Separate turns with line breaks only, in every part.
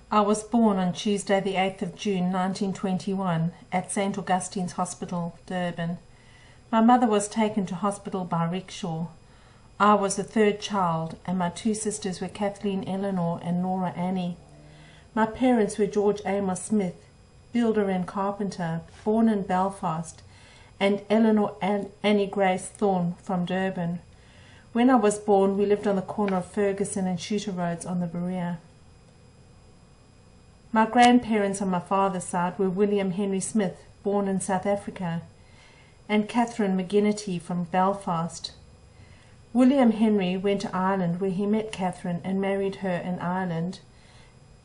I was born on Tuesday the 8th of June 1921 at St Augustine's Hospital, Durban. My mother was taken to hospital by rickshaw. I was the third child, and my two sisters were Kathleen Eleanor and Nora Annie. My parents were George Amos Smith, builder and carpenter, born in Belfast, and Eleanor Annie Grace Thorne from Durban. When I was born, we lived on the corner of Ferguson and Shooter Roads on the Berea. My grandparents on my father's side were William Henry Smith, born in South Africa, and Catherine McGinnity from Belfast. William Henry went to Ireland, where he met Catherine and married her in Ireland.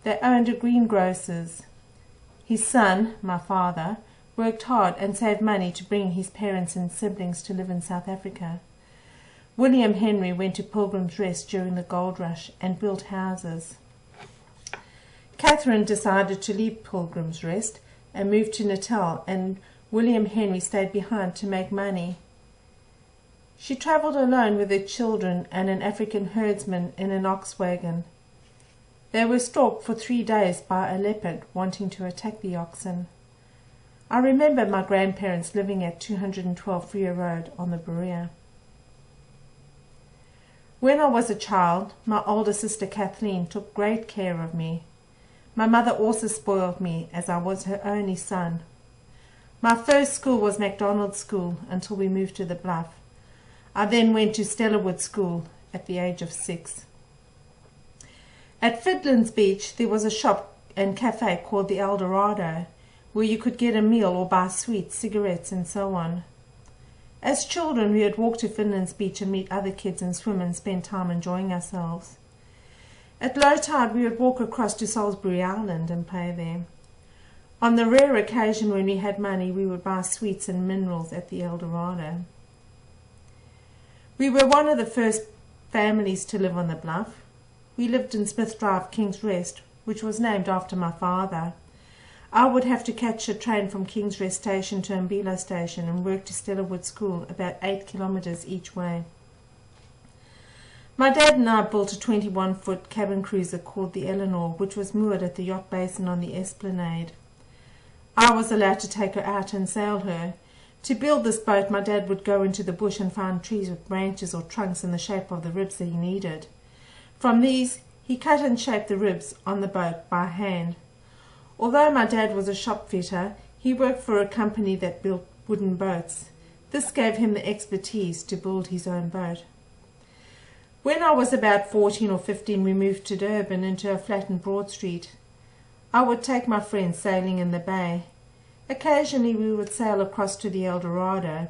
They owned a greengrocer's. His son, my father, worked hard and saved money to bring his parents and siblings to live in South Africa. William Henry went to Pilgrim's Rest during the gold rush and built houses. Catherine decided to leave Pilgrim's Rest and moved to Natal, and William Henry stayed behind to make money. She travelled alone with her children and an African herdsman in an ox wagon. They were stalked for 3 days by a leopard wanting to attack the oxen. I remember my grandparents living at 212 Freer Road on the Berea. When I was a child, my older sister Kathleen took great care of me. My mother also spoiled me, as I was her only son. My first school was MacDonald's School until we moved to the Bluff. I then went to Stellawood School at the age of 6. At Fiddlands Beach there was a shop and cafe called the El Dorado, where you could get a meal or buy sweets, cigarettes and so on. As children we would walk to Fiddlands Beach and meet other kids and swim and spend time enjoying ourselves. At low tide we would walk across to Salisbury Island and play there. On the rare occasion when we had money, we would buy sweets and minerals at the El Dorado. We were one of the first families to live on the Bluff. We lived in Smith Drive, King's Rest, which was named after my father. I would have to catch a train from King's Rest Station to Mbilo Station and work to Stellawood School, about 8 kilometres each way. My dad and I built a 21-foot cabin cruiser called the Eleanor, which was moored at the yacht basin on the Esplanade. I was allowed to take her out and sail her. To build this boat, my dad would go into the bush and find trees with branches or trunks in the shape of the ribs that he needed. From these, he cut and shaped the ribs on the boat by hand. Although my dad was a shop fitter, he worked for a company that built wooden boats. This gave him the expertise to build his own boat. When I was about 14 or 15, we moved to Durban into a flat in Broad Street. I would take my friends sailing in the bay. Occasionally we would sail across to the El Dorado.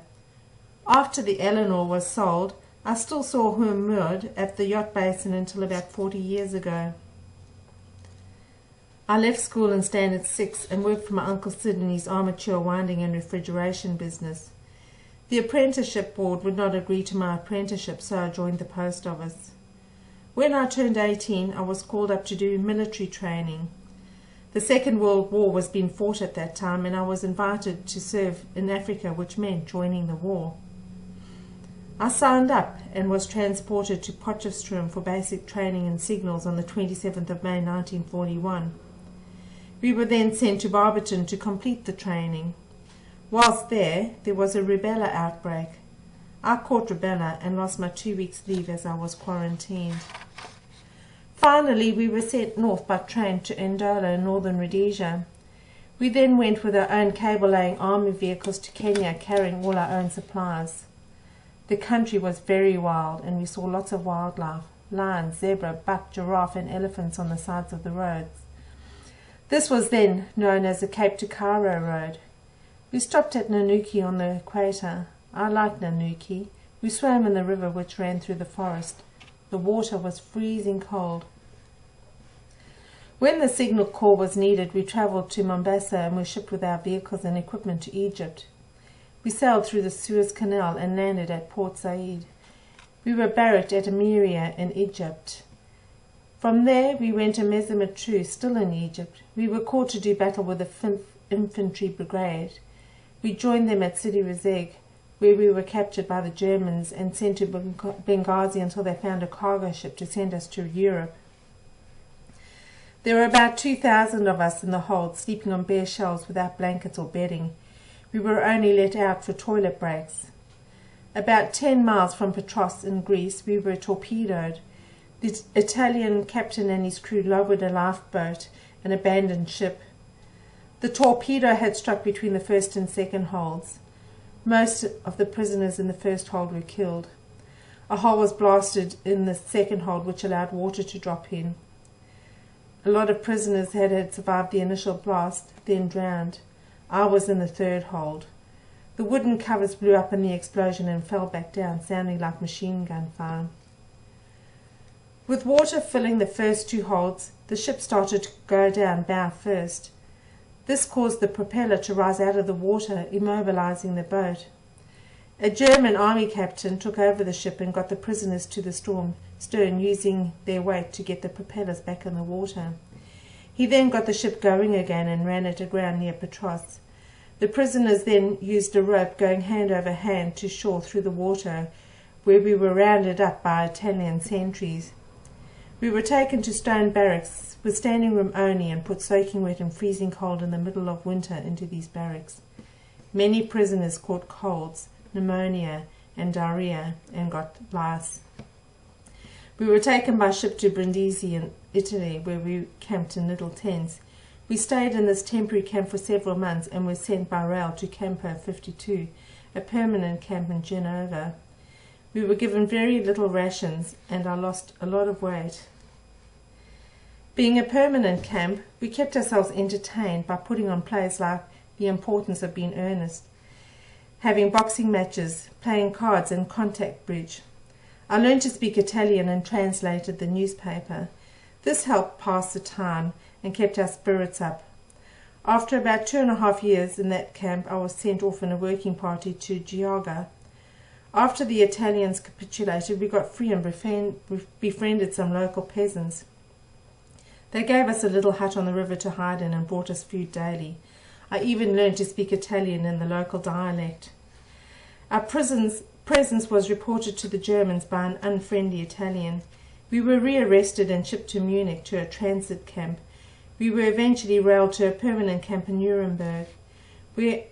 After the Eleanor was sold, I still saw her moored at the yacht basin until about 40 years ago. I left school in Standard 6 and worked for my Uncle Sid in his armature winding and refrigeration business. The apprenticeship board would not agree to my apprenticeship, so I joined the post office. When I turned 18, I was called up to do military training. The Second World War was being fought at that time, and I was invited to serve in Africa, which meant joining the war. I signed up and was transported to Potchefstroom for basic training in signals on the 27th of May 1941. We were then sent to Barberton to complete the training. Whilst there was a rubella outbreak. I caught rubella and lost my 2 weeks' leave as I was quarantined. Finally, we were sent north by train to Ndola in northern Rhodesia. We then went with our own cable-laying army vehicles to Kenya, carrying all our own supplies. The country was very wild, and we saw lots of wildlife: lions, zebra, buck, giraffe and elephants on the sides of the roads. This was then known as the Cape to Cairo Road. We stopped at Nanuki on the equator. I liked Nanuki. We swam in the river which ran through the forest. The water was freezing cold. When the signal call was needed, we travelled to Mombasa and were shipped with our vehicles and equipment to Egypt. We sailed through the Suez Canal and landed at Port Said. We were barracked at Emiria in Egypt. From there we went to Mesematru, still in Egypt. We were called to do battle with the 5th Infantry Brigade. We joined them at Sidi Rezeg, where we were captured by the Germans and sent to Benghazi until they found a cargo ship to send us to Europe. There were about 2,000 of us in the hold, sleeping on bare shelves without blankets or bedding. We were only let out for toilet breaks. About 10 miles from Patras in Greece, we were torpedoed. The Italian captain and his crew lowered a lifeboat and abandoned ship. The torpedo had struck between the first and second holds. Most of the prisoners in the first hold were killed. A hole was blasted in the second hold, which allowed water to drop in. A lot of prisoners had survived the initial blast, then drowned. I was in the third hold. The wooden covers blew up in the explosion and fell back down, sounding like machine gun fire. With water filling the first two holds, the ship started to go down bow first. This caused the propeller to rise out of the water, immobilizing the boat. A German army captain took over the ship and got the prisoners to the stern, using their weight to get the propellers back in the water. He then got the ship going again and ran it aground near Patras. The prisoners then used a rope going hand over hand to shore through the water, where we were rounded up by Italian sentries. We were taken to stone barracks with standing room only and put soaking wet and freezing cold in the middle of winter into these barracks. Many prisoners caught colds, pneumonia and diarrhea and got lice. We were taken by ship to Brindisi in Italy, where we camped in little tents. We stayed in this temporary camp for several months and were sent by rail to Campo 52, a permanent camp in Genova. We were given very little rations and I lost a lot of weight. Being a permanent camp, we kept ourselves entertained by putting on plays like The Importance of Being Earnest, having boxing matches, playing cards and contact bridge. I learned to speak Italian and translated the newspaper. This helped pass the time and kept our spirits up. After about 2.5 years in that camp, I was sent off in a working party to Georgia. After the Italians capitulated, we got free and befriended some local peasants. They gave us a little hut on the river to hide in and brought us food daily. I even learned to speak Italian in the local dialect. Our presence was reported to the Germans by an unfriendly Italian. We were rearrested and shipped to Munich to a transit camp. We were eventually railed to a permanent camp in Nuremberg. We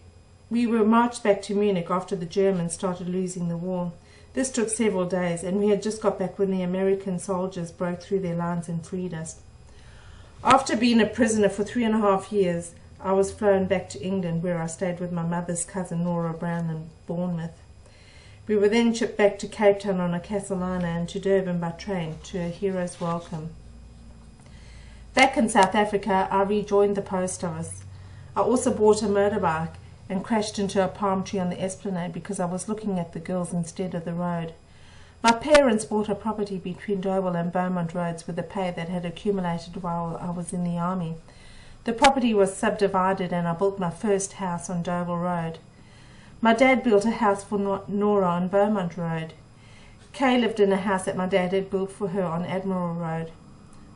were marched back to Munich after the Germans started losing the war. This took several days, and we had just got back when the American soldiers broke through their lines and freed us. After being a prisoner for 3.5 years, I was flown back to England, where I stayed with my mother's cousin Nora Brown in Bournemouth. We were then shipped back to Cape Town on a Castellana and to Durban by train to a hero's welcome. Back in South Africa, I rejoined the post office. I also bought a motorbike and crashed into a palm tree on the esplanade because I was looking at the girls instead of the road. My parents bought a property between Doyle and Beaumont roads with the pay that had accumulated while I was in the army. The property was subdivided and I built my first house on Doyle Road. My dad built a house for Nora on Beaumont Road. Kay lived in a house that my dad had built for her on Admiral Road.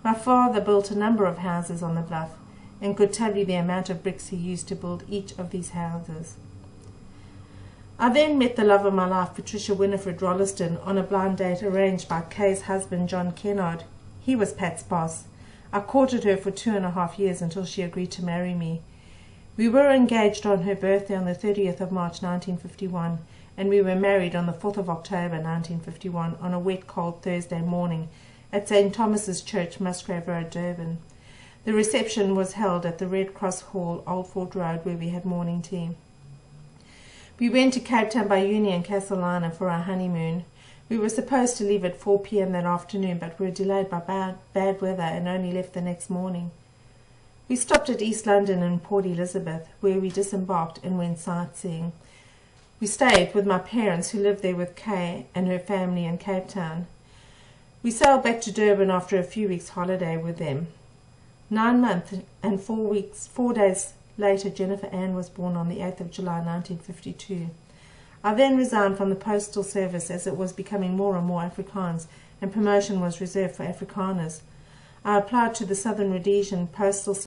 My father built a number of houses on the bluff and could tell you the amount of bricks he used to build each of these houses. I then met the love of my life, Patricia Winifred Rolleston, on a blind date arranged by Kay's husband, John Kennard. He was Pat's boss. I courted her for 2.5 years until she agreed to marry me. We were engaged on her birthday on the 30th of March 1951, and we were married on the 4th of October 1951 on a wet, cold Thursday morning at St. Thomas's Church, Musgrave Road, Durban. The reception was held at the Red Cross Hall, Old Fort Road, where we had morning tea. We went to Cape Town by Union Castellana for our honeymoon. We were supposed to leave at 4 p.m. that afternoon, but were delayed by bad weather and only left the next morning. We stopped at East London and Port Elizabeth, where we disembarked and went sightseeing. We stayed with my parents, who lived there with Kay and her family in Cape Town. We sailed back to Durban after a few weeks' holiday with them. 9 months and 4 days later, Jennifer Ann was born on the 8th of July 1952. I then resigned from the Postal Service as it was becoming more and more Afrikaans, and promotion was reserved for Afrikaners. I applied to the Southern Rhodesian Postal